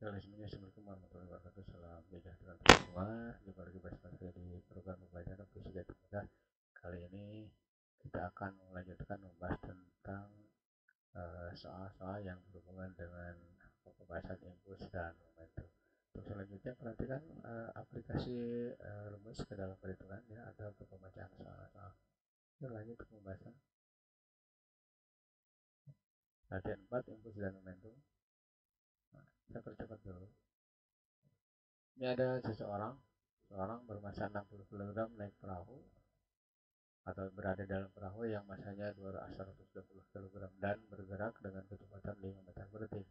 Assalamualaikum warahmatullahi wabarakatuh. Salam sejahtera untuk semua. Jumpa lagi bersama saya di program pembelajaran fisika mudah. Kali ini kita akan melanjutkan membahas tentang soal-soal yang berhubungan dengan pembahasan impuls dan momentum. Untuk selanjutnya perhatikan aplikasi rumus ke dalam perhitungan ya atau untuk pembacaan soal-soal. Kita lanjut ke pembahasan. Latihan 4 impuls dan momentum. Nah, saya percepat dulu. Ini ada seorang bermassa 60 kg naik perahu atau berada dalam perahu yang masanya 120 kg dan bergerak dengan kecepatan 5 meter per detik.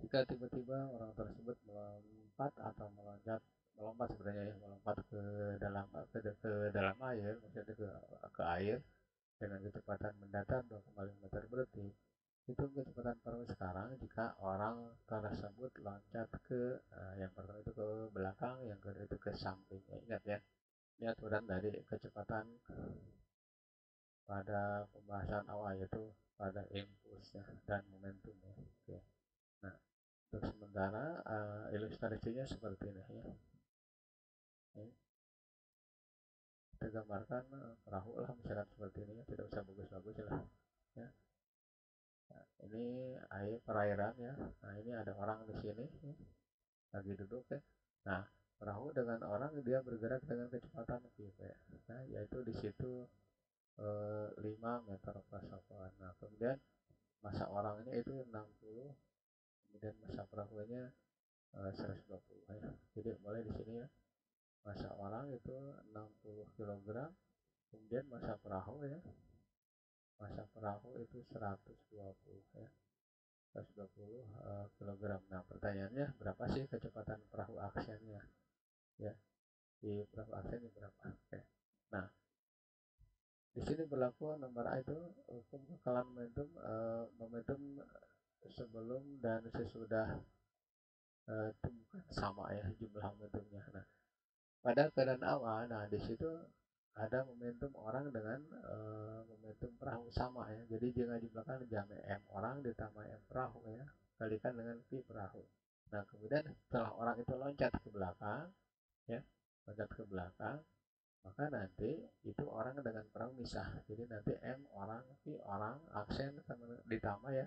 Jika tiba-tiba orang tersebut melompat atau melompat sebenarnya ya, melompat ke dalam air, maksudnya ke air dengan kecepatan mendatar 2,5 meter per detik. Hitung kecepatan perahu sekarang jika orang tersebut loncat yang pertama itu ke belakang, yang kedua itu ke samping. Ya, ingat ya, ini aturan dari kecepatan pada pembahasan awal yaitu pada impulsnya dan momentumnya. Oke. Nah, untuk sementara ilustrasinya seperti ini ya. Ini kita gambarkan perahu lah misalkan seperti ini ya, tidak usah bagus-bagus lah. Ya. Nah, ini perairan ya. Nah, ini ada orang di sini ya, lagi duduk ya. Nah, perahu dengan orang dia bergerak dengan kecepatan v ya. Nah, yaitu di situ 5 meter per second. Nah, kemudian massa orangnya itu 60, kemudian massa perahunya 120 ya. Jadi boleh di sini ya. Massa orang itu 60 kg, kemudian massa perahu ya. Massa perahu itu 120 ya. 120 kg. Nah, pertanyaannya berapa sih kecepatan perahu aksennya? Ya, di perahu aksennya berapa? Oke. Nah, di sini berlaku nomor A itu hukum kekalahan momentum, momentum sebelum dan sesudah temukan sama ya jumlah momentumnya. Nah, pada keadaan awal, nah di situ ada momentum orang dengan momentum perahu sama ya. Jadi jika jumlahkan jam m orang ditambah m perahu ya, kalikan dengan v perahu. Nah, kemudian setelah orang itu loncat ke belakang ya, loncat ke belakang, maka nanti itu orang dengan perahu misah. Jadi nanti m orang v orang aksen ditambah ya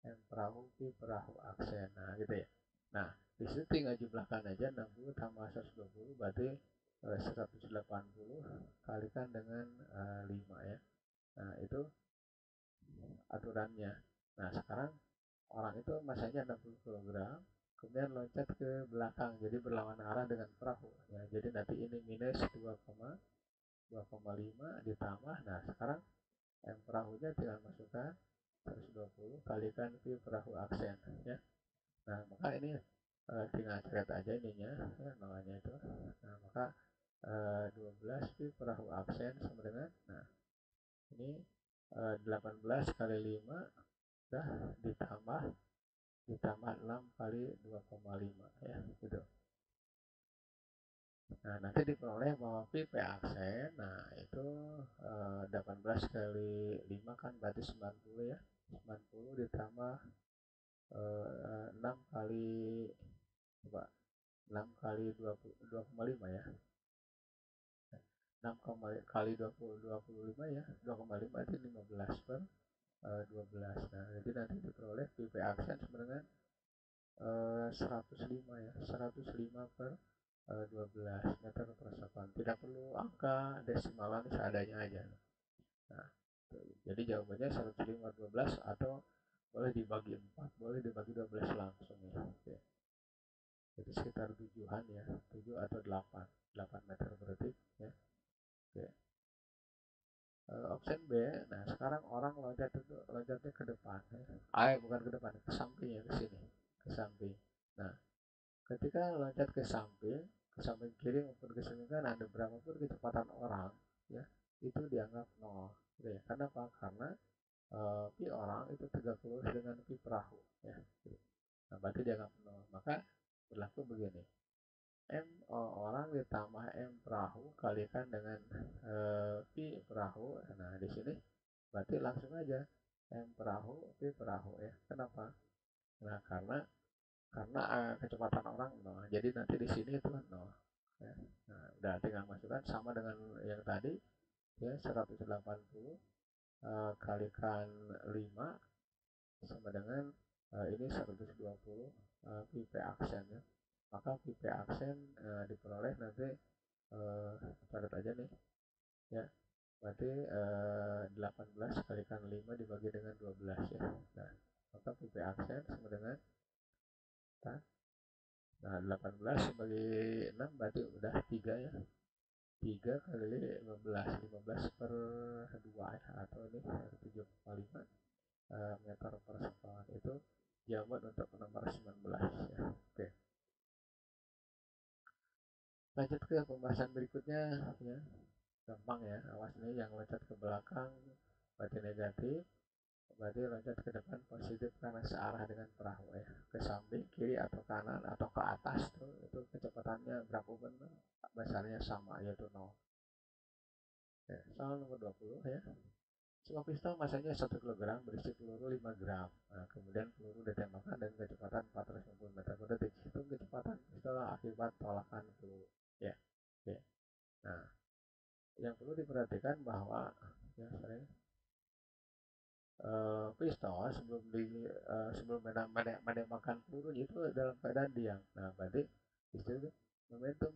m perahu v perahu aksen. Nah, gitu ya. Nah, di situ tinggal jumlahkan aja 60 tambah 120 berarti 180 kalikan dengan 5 ya. Nah, itu aturannya. Nah, sekarang orang itu massanya 60 kg, kemudian loncat ke belakang, jadi berlawanan arah dengan perahu. Ya, jadi nanti ini minus 2,5 ditambah. Nah, sekarang M perahunya tinggal masukkan 120 kalikan V perahu aksen. Ya. Nah, maka ini tinggal coret aja ininya, ya, nolanya itu. Nah, maka 12 V perahu aksen sama dengan, nah, ini 18 kali 5 dah ditambah 6 kali 2,5 ya gitu. Nah, nanti diperoleh bahwa P aksen, nah itu 18 kali 5 kan berarti 90 ya. 90 ditambah 6 kali coba 6 kali 2,5 ya. 6 kali 25 ya. 2,5 itu 15 per 12. Nah, jadi nanti diperoleh PP aksen sama dengan 105 ya. 105 per 12 meter per second. Tidak perlu angka desimalan seadanya aja. Nah, jadi jawabannya 105 12 atau boleh dibagi 4, boleh dibagi 12 langsung ya. Oke. Itu sekitar 7-an ya, 7 atau 8 meter per detik ya. Oke. Option B, nah sekarang orang loncatnya ke depan ya. Bukan ke depan, ke samping ya, ke sini, ke samping. Nah, ketika loncat ke samping kiri maupun ke samping kanan, ada berapapun kecepatan orang ya, itu dianggap 0 gitu ya. Karena apa? Karena pi orang itu tegak lurus dengan pi perahu ya. Nah, berarti dianggap 0. Maka berlaku begini. M orang ditambah M perahu kalikan dengan pi perahu. Nah, di sini berarti langsung aja M perahu pi perahu ya. Kenapa? Nah, karena karena kecepatan orang 0. Jadi nanti di sini itu 0. Ya. Nah, udah tinggal masukkan sama dengan yang tadi ya 180 kalikan 5 sama dengan ini 120 pp aksen ya. Maka pp aksen diperoleh nanti catat aja nih ya. Berarti 18 kalikan 5 dibagi dengan 12 ya. Nah, maka pp aksen sama dengan nah 18 bagi 6 berarti udah 3 ya. 3 kali 15 per 2 ya, atau ini 7,5 meter per sekon. Itu jawaban untuk nomor 19 ya. Oke. Lanjut ke pembahasan berikutnya ya. Gampang ya, awas nih yang loncat ke belakang berarti negatif, berarti loncat ke depan positif karena searah dengan perahu ya. Ke samping, kiri atau kanan atau ke atas tuh itu kecepatannya berapa benar? Besarnya sama yaitu 0. Oke, soal nomor 20 ya. Sebuah pistol masanya 1 kg berisi peluru 5 gram. Nah, kemudian peluru ditembakkan dengan kecepatan 450 meter per detik. Hitung kecepatan pistol akibat tolakan peluru. Ya, oke. Nah, yang perlu diperhatikan bahwa ya, pistol sebelum menembakkan peluru itu dalam keadaan diam. Nah, berarti itu momentum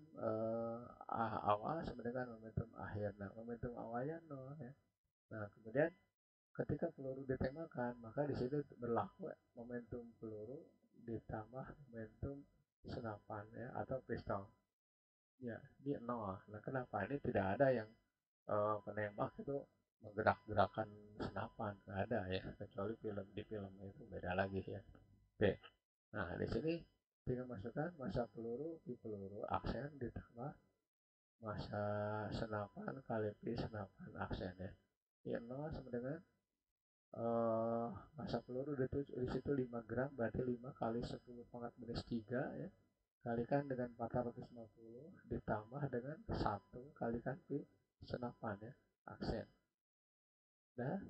awal sama dengan momentum akhir. Nah, momentum awalnya 0 ya. Nah, kemudian ketika peluru ditembakkan, maka di situ berlaku momentum peluru ditambah momentum senapan ya atau pistol. Ya, di 0. Nah, kenapa? Ini tidak ada yang penembak itu menggerak-gerakan senapan, nggak ada ya, kecuali di film itu beda lagi ya. Oke. Nah, di sini tinggal masukkan massa peluru pi peluru aksen ditambah massa senapan kali pi senapan aksen ya. Ya 0 sama dengan massa peluru di situ 5 gram, berarti 5 kali 10 pangkat minus 3 ya. Kalikan dengan 450 ditambah dengan 1 kalikan pi senapan ya, aksen. Nah,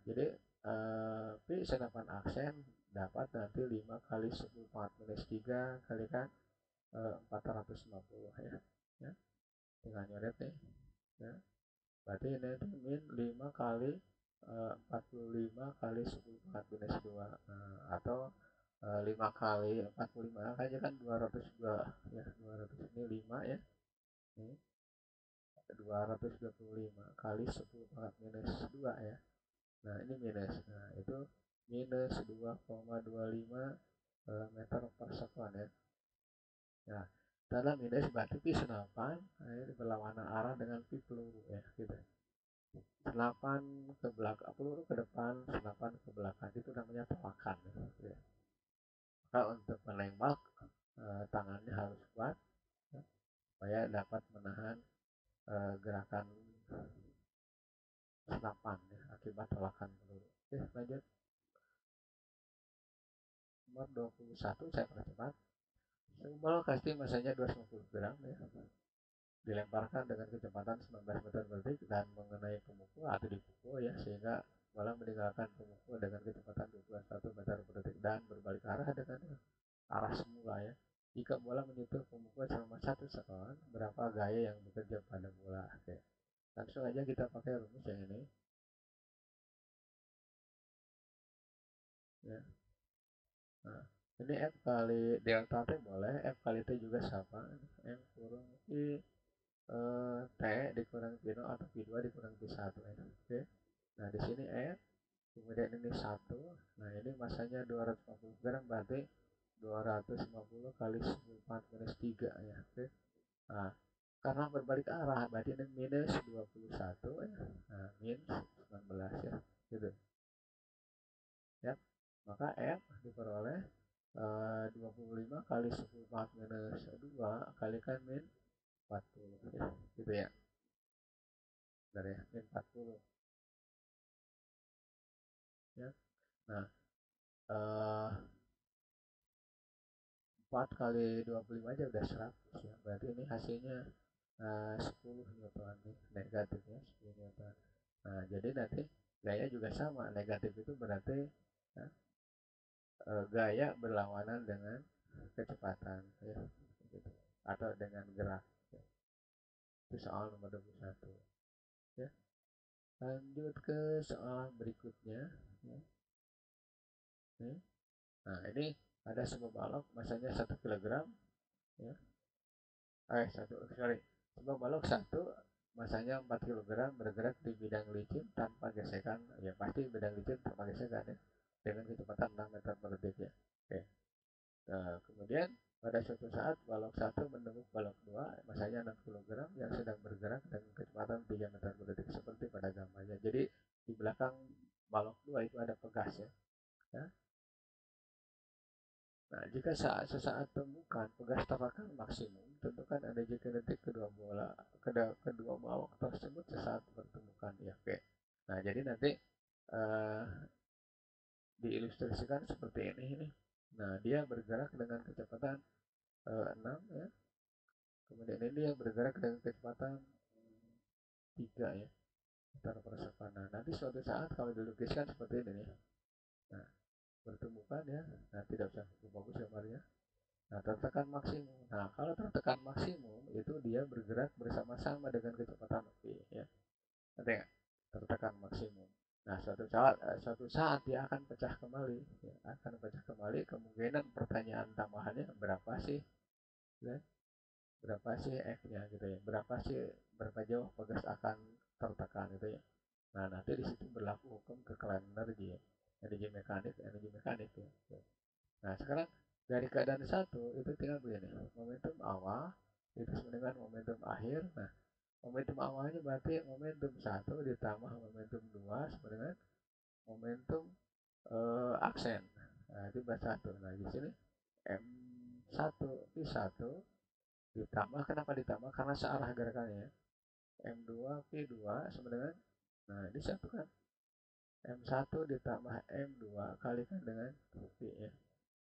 jadi pi senapan aksen dapat nanti 5 kali 10 pangkat minus 3 kalikan 450 ya. Ya. Tinggal nyoret nih. Ya. Berarti ini nanti min 5 kali 45 kali 10 pangkat minus 2 atau 5 kali 45 aja kan 202 ya. 200 ini 5 ya. Ini 225 kali 10 pangkat minus 2 ya. Nah, ini minus. Nah, itu minus 2,25 meter per sekon ya. Nah, dalam minus berarti pi senapan ini berlawanan arah dengan pi peluru ya, gitu. Senapan ke belakang, peluru ke depan, senapan ke belakang, itu namanya tolakan ya. Gitu. Maka untuk menembak tangannya harus kuat ya, supaya dapat menahan gerakan senapan ya, akibat tolakan peluru. Oke, lanjut. Nomor 21 saya percepat. Sebuah kasti masanya 250 gram ya, dilemparkan dengan kecepatan 19 meter per detik dan mengenai pemukul atau dipukul ya, sehingga bola meninggalkan pemukul dengan kecepatan 21 meter per detik dan berbalik arah dengan arah semula ya. Jika bola menyentuh pemukul selama 1 sekon, berapa gaya yang bekerja pada bola? Oke. Langsung aja kita pakai rumus yang ini ya. Nah, ini F kali delta T boleh, F kali T juga sama, M kurang I T dikurangi P0 atau P2 dikurangi P1 ya. Oke. Nah, di sini F, kemudian ini 1. Nah, ini masanya 250 gram berarti 250 kali 10 minus 3 ya. Oke. Nah, karena berbalik arah berarti ini minus 21 ya. Nah, minus 19 ya. Gitu. Ya. Maka F diperoleh 25 kali 10 minus 2 kalikan min 40 ya. Gitu ya. Benar ya, min 40 ya. Nah, 4 kali 25 aja udah 100 ya. Berarti ini hasilnya 10 Newton nih, negatifnya 10 Newton. Nah, jadi nanti gaya juga sama. Negatif itu berarti gaya berlawanan dengan kecepatan ya gitu. Atau dengan gerak ya. Itu soal nomor 21 ya. Lanjut ke soal berikutnya ya. Nah ini ada sebuah balok masanya 1 kilogram ya. Sebuah balok satu masanya 4 kilogram bergerak di bidang licin tanpa gesekan ya, pasti bidang licin tanpa gesekan ya, dengan kecepatan 6 meter per detik ya. Oke. Nah, kemudian pada suatu saat balok satu menembus balok 2 masanya 6 kilogram yang sedang bergerak dengan kecepatan 3 meter per detik seperti pada gambarnya. Jadi di belakang balok 2 itu ada pegas ya. Ya. Nah, jika sesaat temukan pegas tertekan maksimum, tentukan energi kinetik kedua balok tersebut sesaat bertemukan ya. Oke. Nah, jadi nanti uh, diilustrasikan seperti ini. Nah, dia bergerak dengan kecepatan 6 ya. Kemudian ini dia bergerak dengan kecepatan 3 ya, meter per sekon. Nah, nanti suatu saat kalau dilukiskan seperti ini nih. Nah, bertemukan ya. Nah, tidak usah bagus gambarnya. Nah, tertekan maksimum. Nah, kalau tertekan maksimum itu dia bergerak bersama-sama dengan kecepatan v ya. Nanti nggak? Tertekan maksimum. Nah, suatu saat dia akan pecah kembali, ya, akan pecah kembali. Kemungkinan pertanyaan tambahannya berapa sih, ya? Berapa sih F-nya gitu ya? Berapa jauh pegas akan tertekan gitu ya? Nah, nanti di situ berlaku hukum kekeliruan energi, ya. Energi mekanik ya. Nah, sekarang dari keadaan satu itu tinggal begini, momentum awal itu sama dengan momentum akhir. Nah, momentum awalnya berarti momentum satu ditambah momentum dua sama dengan momentum aksen. Nah, itu bahasa satu. Nah, di sini M1 P1 ditambah, kenapa ditambah? Karena searah gerakannya. M2 P2 sama dengan, nah ini satu kan, M1 ditambah M2 kalikan dengan P ya.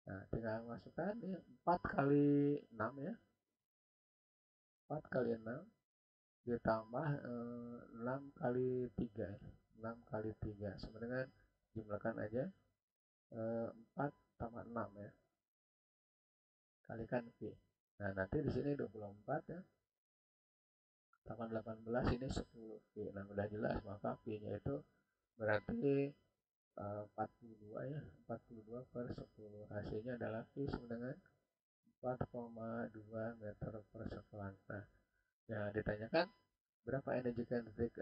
Nah, tinggal masukkan ya, 4 kali 6 ya. 4 kali 6 ditambah 6 kali 3 ya. 6 kali 3 sama dengan, jumlahkan aja 4 tambah 6 ya. Kalikan P. Nah, nanti di sini 24 ya. Tambah 18 ini 10 P. Nah, udah jelas maka P-nya itu berarti 42 ya. 42 per 10. Hasilnya adalah P sama dengan 4,2 meter per sekon. Nah, ya ditanyakan berapa energi kinetik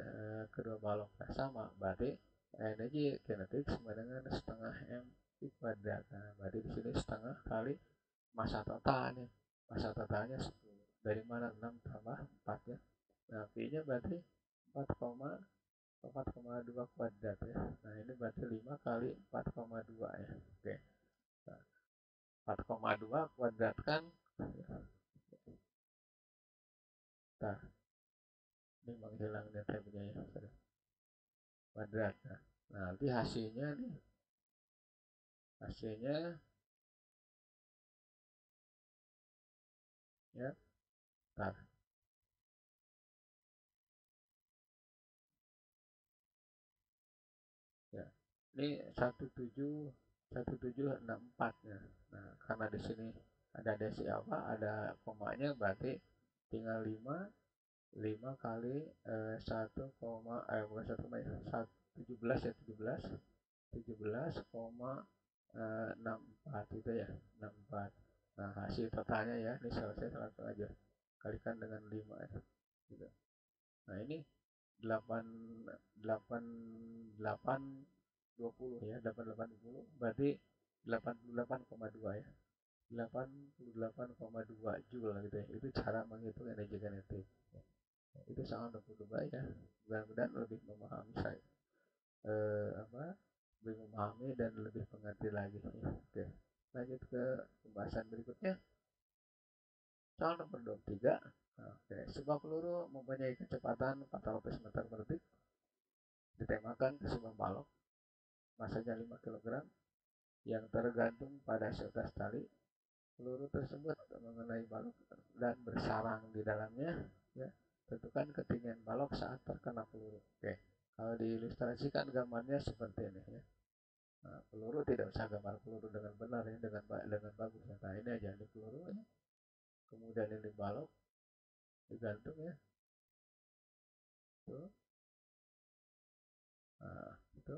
kedua balok? Nah, sama, berarti energi kinetik sama dengan setengah m v kuadrat. Nah, berarti di sini setengah kali massa totalnya. Massa totalnya 10. Dari mana? 6 tambah 4 ya. Nah, V-nya berarti 4,2 kuadrat ya. Nah, ini berarti 5 kali 4,2 ya. Oke. Nah, 4,2 kuadratkan. Nah, ini menghilang nih tabnya ya. Kuadrat. Nah, nanti hasilnya ya. Nah, ya. Ini 1764 ya. Nah, karena di sini ada desi apa? Ada komanya, berarti tinggal 5 kali 1, bukan 1, 17 ya, 17,64 itu ya, 64. Nah, hasil totalnya ya, ini selesai langsung aja kalikan dengan 5 ya gitu. Nah, ini 8 8 8 20 ya, 8820 berarti 88,2 ya, 88,2 joule gitu ya. Itu cara menghitung energi kinetik. Itu sangat berbahaya ya. Mudah-mudahan lebih memahami saya, lebih memahami dan lebih mengerti lagi ya. Oke, lanjut ke pembahasan berikutnya. Soal nomor 23. Oke, sebuah peluru mempunyai kecepatan 400 meter per detik ditembakkan ke sebuah balok masanya 5 kilogram yang tergantung pada sebelas tali. Peluru tersebut mengenai balok dan bersarang di dalamnya ya. Tentukan ketinggian balok saat terkena peluru. Oke, kalau diilustrasikan gambarnya seperti ini ya. Nah, peluru tidak usah gambar peluru dengan benar ya, dengan bagus ya. Nah ini aja, ini peluru ya. Kemudian ini balok digantung ya, tuh. Nah, itu.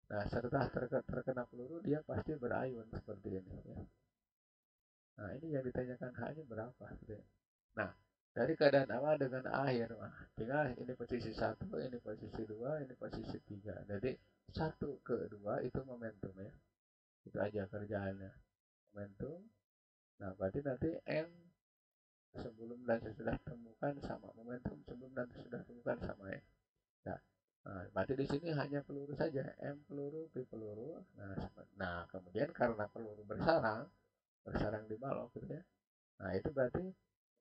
Nah, setelah terkena peluru dia pasti berayun seperti ini ya. Nah, ini yang ditanyakan H-nya berapa gitu ya. Nah, dari keadaan awal dengan akhir, nah, tinggal ini posisi 1, ini posisi 2, ini posisi 3. Jadi 1 ke 2 itu momentum ya. Itu aja kerjaannya. Momentum. Nah, berarti nanti M sebelum dan sesudah temukan sama, momentum sebelum dan sesudah temukan sama ya. Nah, berarti di sini hanya peluru saja, M peluru, P peluru. Nah, kemudian karena peluru bersarang di balok gitu ya. Nah, itu berarti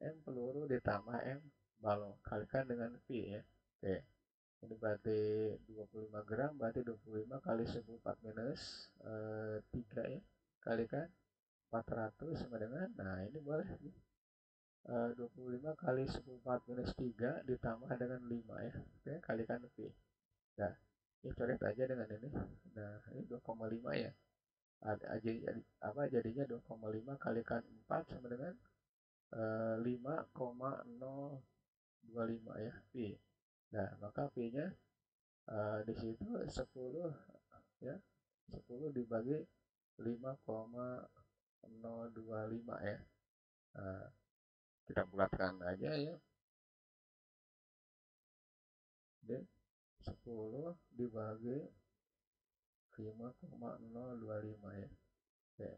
M peluru ditambah M balok kalikan dengan P ya. Oke. Ini berarti 25 gram, berarti 25 kali 14 minus 3 ya. Kalikan 400 sama dengan, nah ini boleh 25 kali 14 minus 3 ditambah dengan 5 ya. Oke, kalikan P. Nah, ini coret aja dengan ini. Nah, ini 2,5 ya. Jadinya 2,5 kalikan 4 sama dengan 5,025 ya, Pi. Nah, maka Pi-nya di situ 10 ya. 10 dibagi 5,025 ya. Nah, kita bulatkan aja ya. Jadi 10 dibagi 5,025 ya. Oke.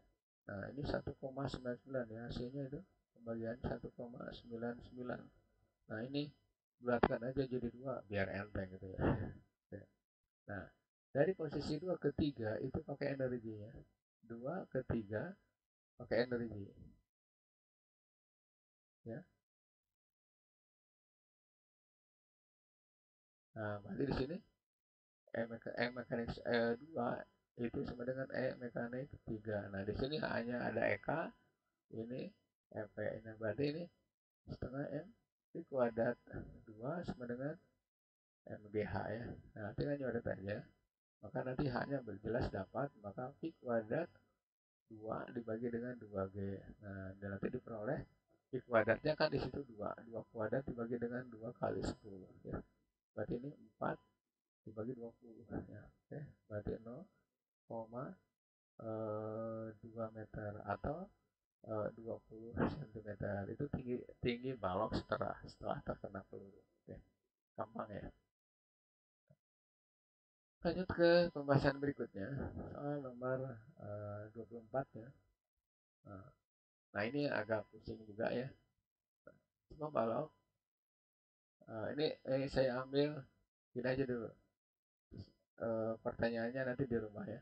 Nah, ini 1,99 ya hasilnya itu. Pembagian 1,99. Nah, ini bulatkan aja jadi 2 biar enteng gitu ya. Oke. Nah, dari posisi 2 ke 3 itu pakai energinya. 2 ke 3 pakai energi. Ya. Nah, berarti di sini E mekanik 2 itu sama dengan E mekanik 3. Nah, di sini hanya ada EK, ini EP. Nah, berarti ini setengah M P kuadrat 2 sama dengan MGH ya. Nah, tinggal nyoret aja. Maka nanti H-nya berjelas dapat, maka P kuadrat 2 dibagi dengan 2G. Nah, dan nanti diperoleh P kuadratnya kan di situ 2. 2 kuadrat dibagi dengan 2 kali 10 ya. Berarti ini 4 dibagi 20 ya. Oke, berarti 0,2 meter atau 20 cm. Itu tinggi tinggi balok setelah terkena peluru. Oke, gampang ya. Lanjut ke pembahasan berikutnya, soal nomor 24 ya. Nah, ini agak pusing juga ya. Cuma balok, ini saya ambil gini aja dulu. Pertanyaannya nanti di rumah ya.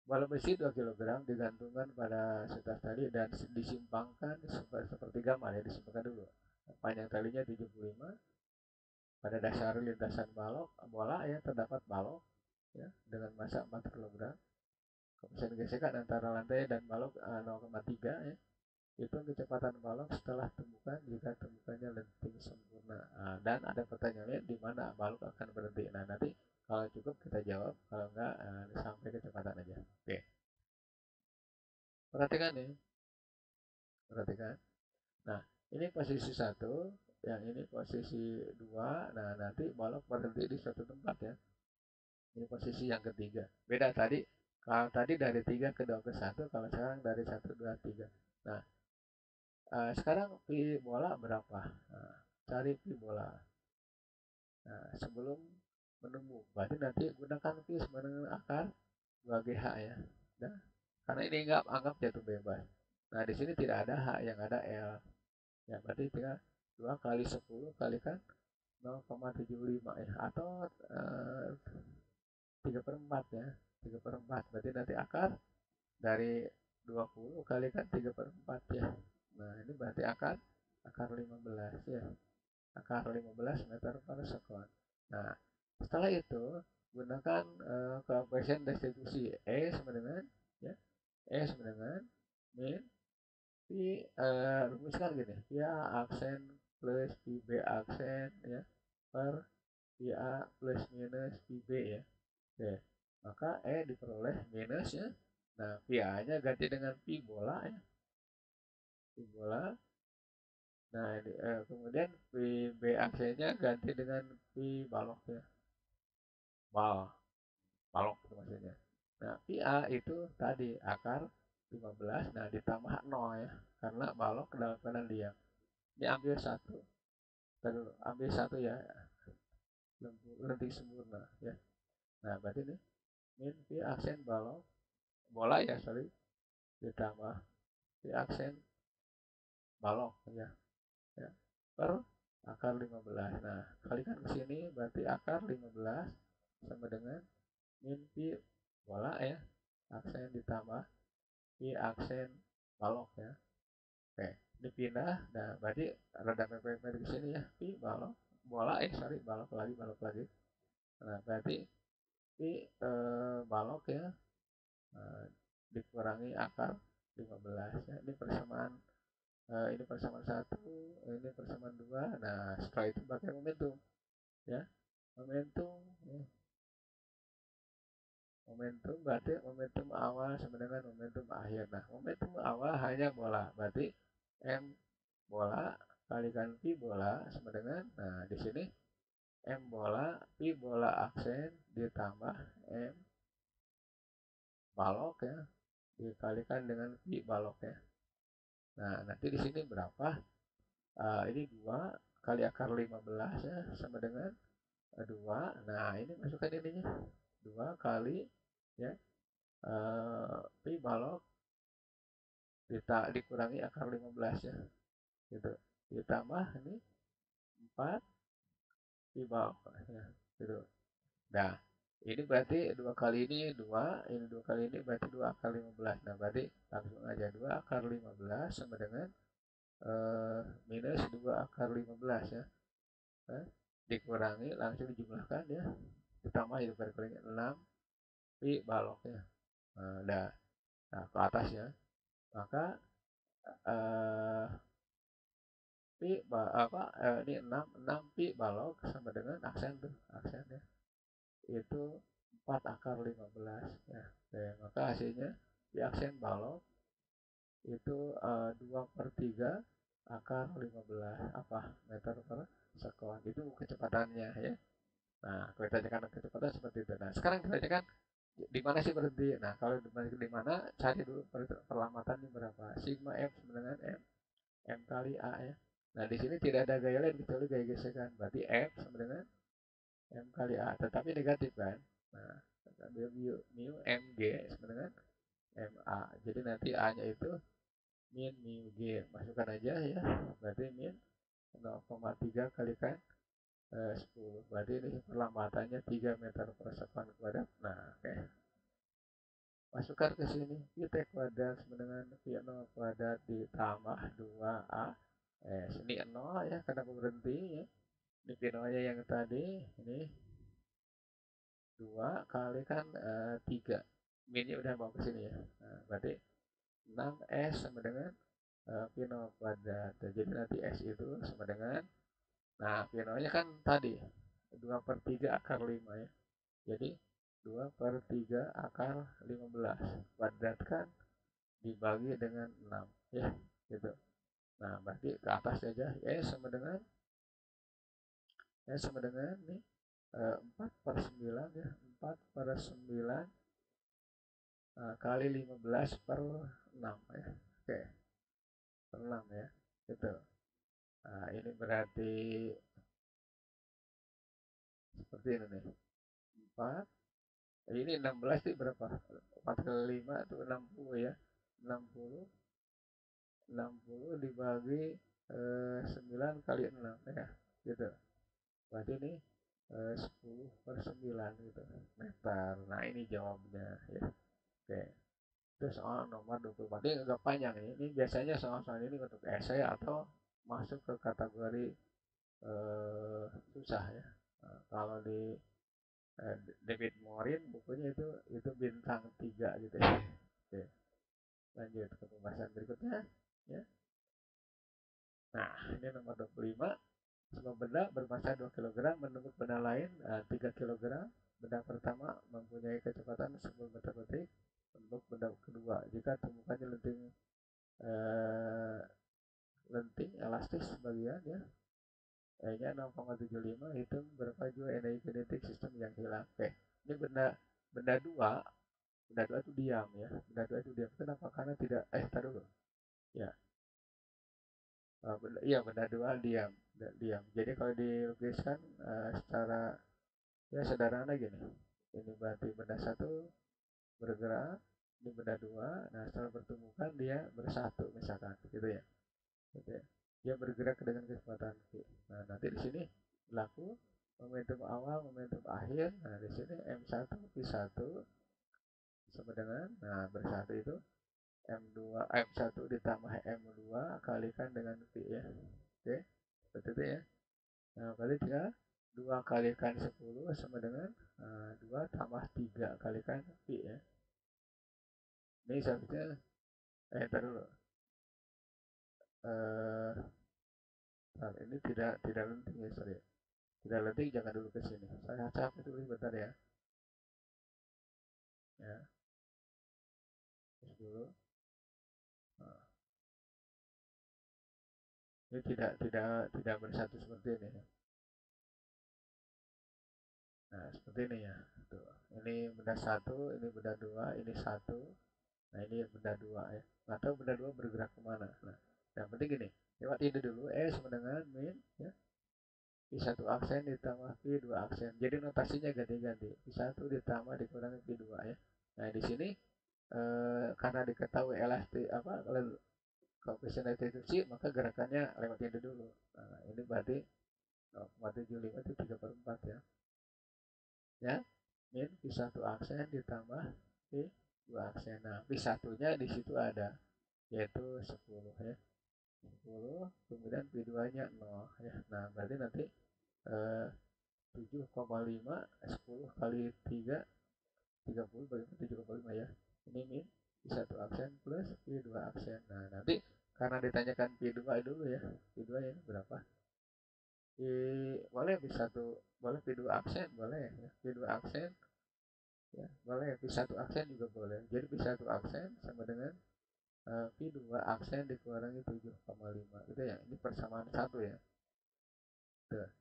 Balok besi 2 kg digantungkan pada setas tali dan disimpangkan seperti gambar ya, disimpangkan dulu. Panjang talinya 75. Pada dasar lintasan balok bola ya terdapat balok ya dengan massa 4 kg. Kemudian gesekan antara lantai dan balok 0,3 ya. Hitung kecepatan balok setelah temukan jika temukannya lenting sempurna. Nah, dan ada pertanyaannya di mana balok akan berhenti. Nah, nanti kalau cukup kita jawab, kalau enggak sampai kecepatan aja. Oke. Perhatikan nih. Perhatikan. Nah, ini posisi 1, yang ini posisi 2. Nah, nanti balok berhenti di suatu tempat ya. Ini posisi yang ketiga. Beda tadi. Kalau tadi dari 3 ke 2 ke 1, kalau sekarang dari 1, 2, 3. Nah, sekarang pi bola berapa? Nah, cari pi bola. Nah, sebelum menemu, berarti nanti gunakan pi sama dengan akar 2GH ya. Nah, karena ini anggap jatuh bebas. Nah, di sini tidak ada H, yang ada L. Ya, berarti tinggal 2 kali 10 kalikan 0,75 ya. Atau 3 per 4 ya. 3 per 4. Berarti nanti akar dari 20 kalikan 3 per 4 ya. Nah, ini berarti akar 15 ya. Akar 15 meter per sekon. Nah, setelah itu gunakan koefisien distribusi E sama dengan ya, E sama dengan min pi rumuskan gini, ya aksen plus pi B aksen ya per pi A plus minus pi B ya. Oke. maka E diperoleh minus ya. Nah, pi A-nya ganti dengan pi bola ya. Pi bola. Nah, kemudian pi B AC-nya ganti dengan pi balok ya. Balok itu maksudnya. Nah, pi A itu tadi akar 15, nah ditambah 0 ya. Karena balok dalam keadaan diam. Ini ambil satu. Terus ambil satu ya. Lentik sempurna ya. Nah, berarti ini min pi aksen balok bola ya, sorry, ditambah pi aksen balok ya, ya per akar 15. Nah, kalikan ke sini berarti akar 15 sama dengan min pi bola ya, aksen ditambah pi aksen balok ya. Oke, dipindah. Nah, berarti rada mepet ke sini ya, pi balok bola sorry, balok lagi. Nah, berarti pi balok ya, dikurangi akar 15 ya. Ini persamaan 1, ini persamaan 2. Nah, setelah itu pakai momentum ya. Momentum ya. Momentum berarti momentum awal sama dengan momentum akhir. Nah, momentum awal hanya bola. Berarti M bola kalikan pi bola sama dengan, nah di sini M bola pi bola aksen ditambah M balok ya dikalikan dengan pi balok ya. Nah, nanti di sini berapa? Ini 2 kali akar 15 ya sama dengan 2. Nah, ini masukkan ininya. 2 kali ya pi balok dikurangi akar 15 ya. Gitu. Ditambah ini 4 pi balok ya. Gitu. Nah, ini berarti 2 kali ini 2, ini 2 kali ini berarti 2 akar 15. Nah, berarti langsung aja 2 akar 15 sama dengan minus 2 akar 15 ya. Dikurangi langsung dijumlahkan ya, ditambah itu berkurangi 6 pi baloknya. Nah, ke atas ya, maka pi ini 6 pi balok sama dengan aksen tuh aksennya itu 4 akar 15 ya. Oke, maka hasilnya pi aksen balok itu 2/3 akar 15 apa meter per sekon, itu kecepatannya ya. Nah, kalau kita tanyakan kecepatan seperti itu. Nah, sekarang kita tanyakan di mana sih berhenti. Nah, kalau di mana, cari dulu perlambatan ini berapa. Sigma F sama dengan M kali A ya. Nah, di sini tidak ada gaya lain kecuali gaya gesekan. Berarti F sama dengan M kali A. Tetapi negatif kan. Nah, ambil mu MG sama dengan MA. Jadi nanti A-nya itu min mu G. Masukkan aja ya. Berarti min 0,3 kalikan 10. Berarti ini perlambatannya 3 meter per sekon kuadrat. Nah, oke. Masukkan ke sini. Pi T kuadrat sama dengan pi 0 kuadrat ditambah 2A. Sini 0 ya, karena aku berhenti ya. Ini pi 0-nya yang tadi. Ini 2 kalikan 3. Minnya udah bawa ke sini ya. Nah, berarti 6S sama dengan pi 0 kuadrat. Jadi nanti S itu sama dengan, nah pi 0-nya kan tadi 2/3 akar 5 ya. Jadi 2/3 akar 15 kuadratkan dibagi dengan 6 ya gitu. Nah, berarti ke atas aja nih 4/9 ya, 4/9 kali 15/6 ya. Oke, per 6 ya. Gitu. Nah, ini berarti seperti ini nih. 4, ini 16 itu berapa? 4 kali 5 itu 60 ya. 60 60 dibagi 9 kali 6 ya. Gitu. Berarti ini 10/9 gitu meter. Nah, ini jawabnya ya. Oke. Itu soal nomor 24. Ini agak panjang ini. Ini biasanya soal-soal ini untuk esai atau masuk ke kategori susah ya. Kalau di David Morin bukunya itu bintang 3 gitu ya. Oke. Lanjut ke pembahasan berikutnya ya. Nah, ini nomor 25. Sebuah benda bermassa 2 kg menembus benda lain 3 kg. benda pertama mempunyai kecepatan 10 meter per detik untuk benda kedua. Jika temukannya lenting elastis sebagian ya, E-nya 0,75, hitung berapa jua energi kinetik sistem yang hilang. Oke, ini benda dua, benda dua itu diam ya, benda dua itu diam. Kenapa? Karena tidak, tar dulu. Ya, iya benda dua diam, diam. Jadi kalau dilukiskan secara ya sederhana gini, ini berarti benda satu bergerak, ini benda dua, nah setelah bertemukan dia bersatu misalkan, gitu ya. Gitu ya. Dia bergerak dengan kecepatan v. Nah nanti di sini berlaku momentum awal, momentum akhir. Nah di sini m1 v1 sama dengan, nah bersatu itu m1 ditambah m2 kalikan dengan v ya. Oke, seperti itu ya. Nah berarti tinggal 2 kalikan 10 sama dengan 2 tambah 3 kalikan v ya. Ini seharusnya ntar dulu. Ini tidak lenting ya, sorry. Tidak lenting, jangan dulu ke sini. Saya capek tulis bentar ya. Ya, terus dulu. Nah, ini tidak bersatu seperti ini. Nah, seperti ini ya. Tuh. Ini benda satu, ini benda dua, ini satu. Nah, ini benda dua ya. Atau benda dua bergerak kemana. Nah, yang penting gini. Lewat ini dulu, sama dengan min ya. V1 aksen ditambah V2 aksen. Jadi notasinya ganti-ganti. V1 ditambah dikurangi V2 ya. Nah, di sini karena diketahui elastis koefisien restitusi, maka gerakannya lewat ini dulu. Nah, ini berarti 0,75 itu 3/4 ya. Ya, min V1 aksen ditambah V2 aksen. Nah, V1-nya di situ ada, yaitu 10 ya. 10, kemudian V2-nya 0 ya. Nah, berarti nanti 7,5, 10 kali 3, 30 bagi 7,5 ya. Ini min V1 aksen plus V2 aksen. Nah, nanti karena ditanyakan V2 dulu ya. V2 ya berapa? Boleh V1, boleh V2 aksen, boleh ya. V2 aksen ya, boleh V1 aksen juga boleh. Jadi V1 aksen sama dengan V2 aksen dikurangi 7,5 gitu ya. Ini persamaan satu ya. Tuh.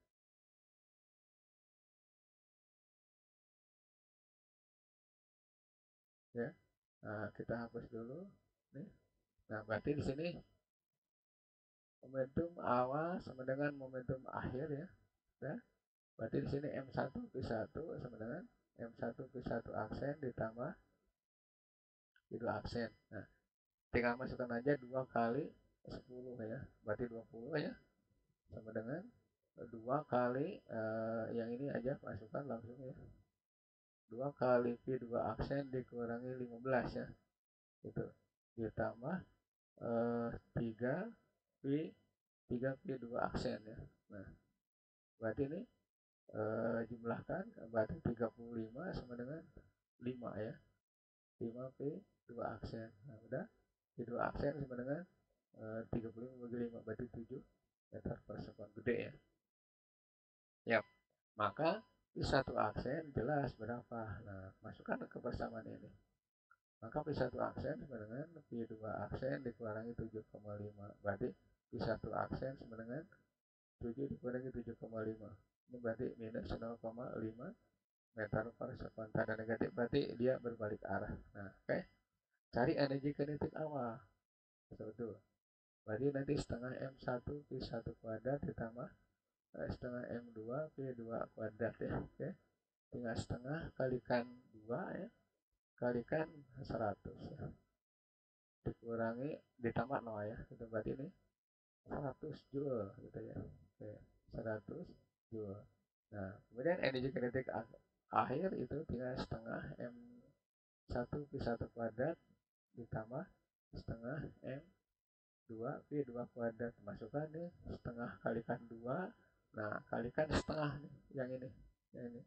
Ya. Nah, kita hapus dulu. Nih. Nah, berarti di sini momentum awal sama dengan momentum akhir ya. Ya. Berarti di sini M1 V1 sama dengan M1 V1 aksen ditambah V2 aksen. Nah, tinggal masukkan aja 2 kali 10 ya. Berarti 20 ya. Sama dengan 2 kali yang ini aja masukkan langsung ya. 2 kali V2 aksen dikurangi 15 ya. Itu ditambah 3 V2 aksen ya. Nah, berarti ini jumlahkan berarti 35 sama dengan 5 ya. 5 V2 aksen. Nah, udah. V2 aksen sama dengan 35 bagi 5 berarti 7 meter per sekon. Gede ya. Yap. Maka V1 aksen jelas berapa. Nah, masukkan ke persamaan ini. Maka V1 aksen sama dengan V2 aksen dikurangi 7,5. Berarti V1 aksen sama dengan 7 dikurangi 7,5. Ini berarti minus 0,5 meter per sekon. Tanda negatif berarti dia berbalik arah. Nah, oke. Cari energi kinetik awal. Betul. Berarti nanti setengah M1 V1 kuadrat ditambah setengah M2 V2 kuadrat ya. Oke. Tinggal setengah kalikan 2 ya. Kalikan 100 ya. Dikurangi ditambah 0 ya. Itu berarti ini 100 joule gitu ya. Oke. 100 joule. Nah, kemudian energi kinetik akhir itu tinggal setengah M1 V1 kuadrat ditambah setengah M2 V2 kuadrat. Masukkan nih setengah kalikan 2. Nah, kalikan setengah nih yang ini. Yang ini.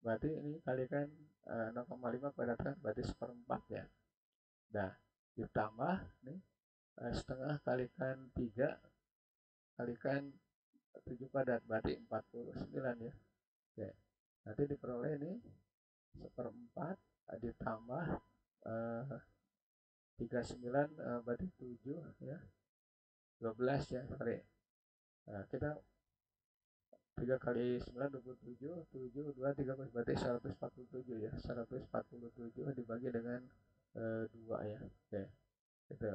Berarti ini kalikan 0,5 kuadrat kan berarti 1/4 ya. Nah, ditambah nih setengah kalikan 3 kalikan 7 kuadrat berarti 49 ya. Oke. Nanti diperoleh ini seperempat ditambah 39 berarti 7 ya, 12 ya, sorry. Nah, kita 3 kali 9 27, 7 2 30 berarti 147 ya. 147 dibagi dengan 2 ya. Oke. Gitu.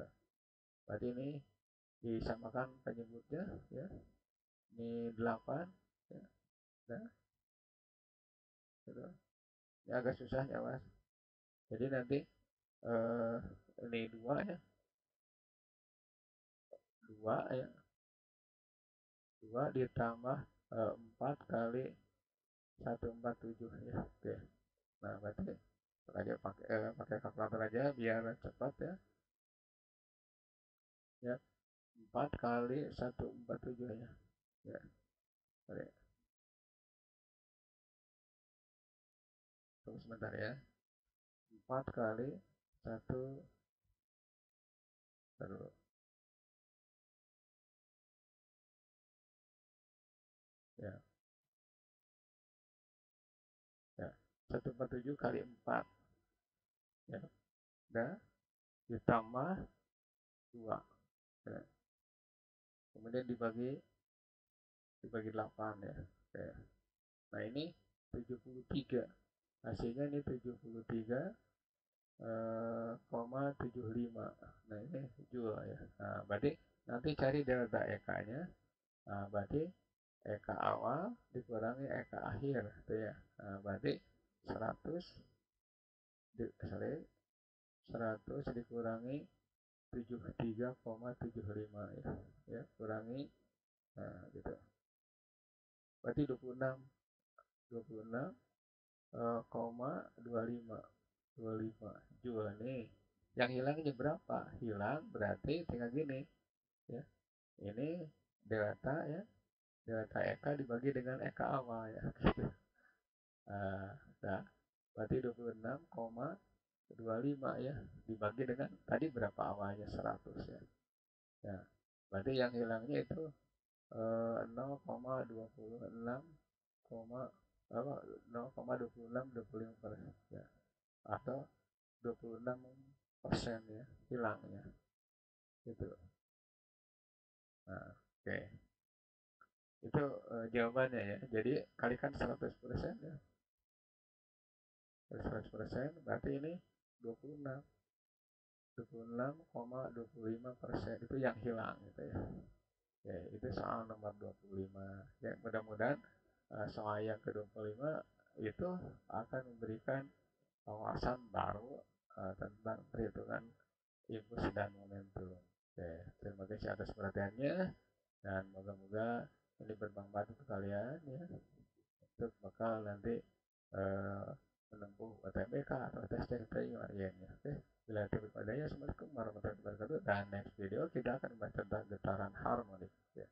Berarti ini disamakan penyebutnya ya. Ini 8 ya. Nah, gitu. Ini agak susah ya, Mas. Jadi nanti eh, ini 2 ya. 2 ya. 2 ditambah 4 kali 147 ya. Oke. Nah, berarti aja pakai kalkulator aja biar cepat ya. Ya, 4 kali 147 ya. Ya, oke. Tunggu sebentar ya. 4 kali 1 dulu. Ya, ya. 147 kali 4 ya. Udah ditambah 2 ya. Kemudian dibagi 8 ya. Oke. Nah, ini 73. Hasilnya ini 73 0,75. Nah, ini Joule ya. Nah, berarti nanti cari delta EK-nya. Nah, berarti EK awal dikurangi EK akhir gitu ya. Nah, berarti 100 100 dikurangi 73,75 ya. Ya, kurangi nah gitu. Berarti 26 25 Joule nih. Yang hilangnya berapa? Hilang berarti tinggal gini ya. Ini delta ya. Delta EK dibagi dengan EK awal ya. Nah, berarti 26,25 ya. Dibagi dengan tadi berapa awalnya 100 ya. Ya. Berarti yang hilangnya itu 0,26 0,2625% ya. Atau 26% ya hilangnya. Gitu. Nah, oke. Itu jawabannya ya. Jadi kalikan 100% ya. 100% berarti ini 26 26,25% itu yang hilang gitu ya. Oke, itu soal nomor 25. Ya, mudah-mudahan soal yang ke-25 itu akan memberikan wawasan baru tentang perhitungan impuls dan momentum. Oke, terima kasih atas perhatiannya dan moga-moga ini bermanfaat untuk kalian ya. Untuk bakal nanti uh, menempuh UTBK atau tes teknik lainnya. Oke, bila tidak adanya, assalamualaikum warahmatullahi wabarakatuh. Dan next video kita akan membahas tentang getaran harmonik. Ya.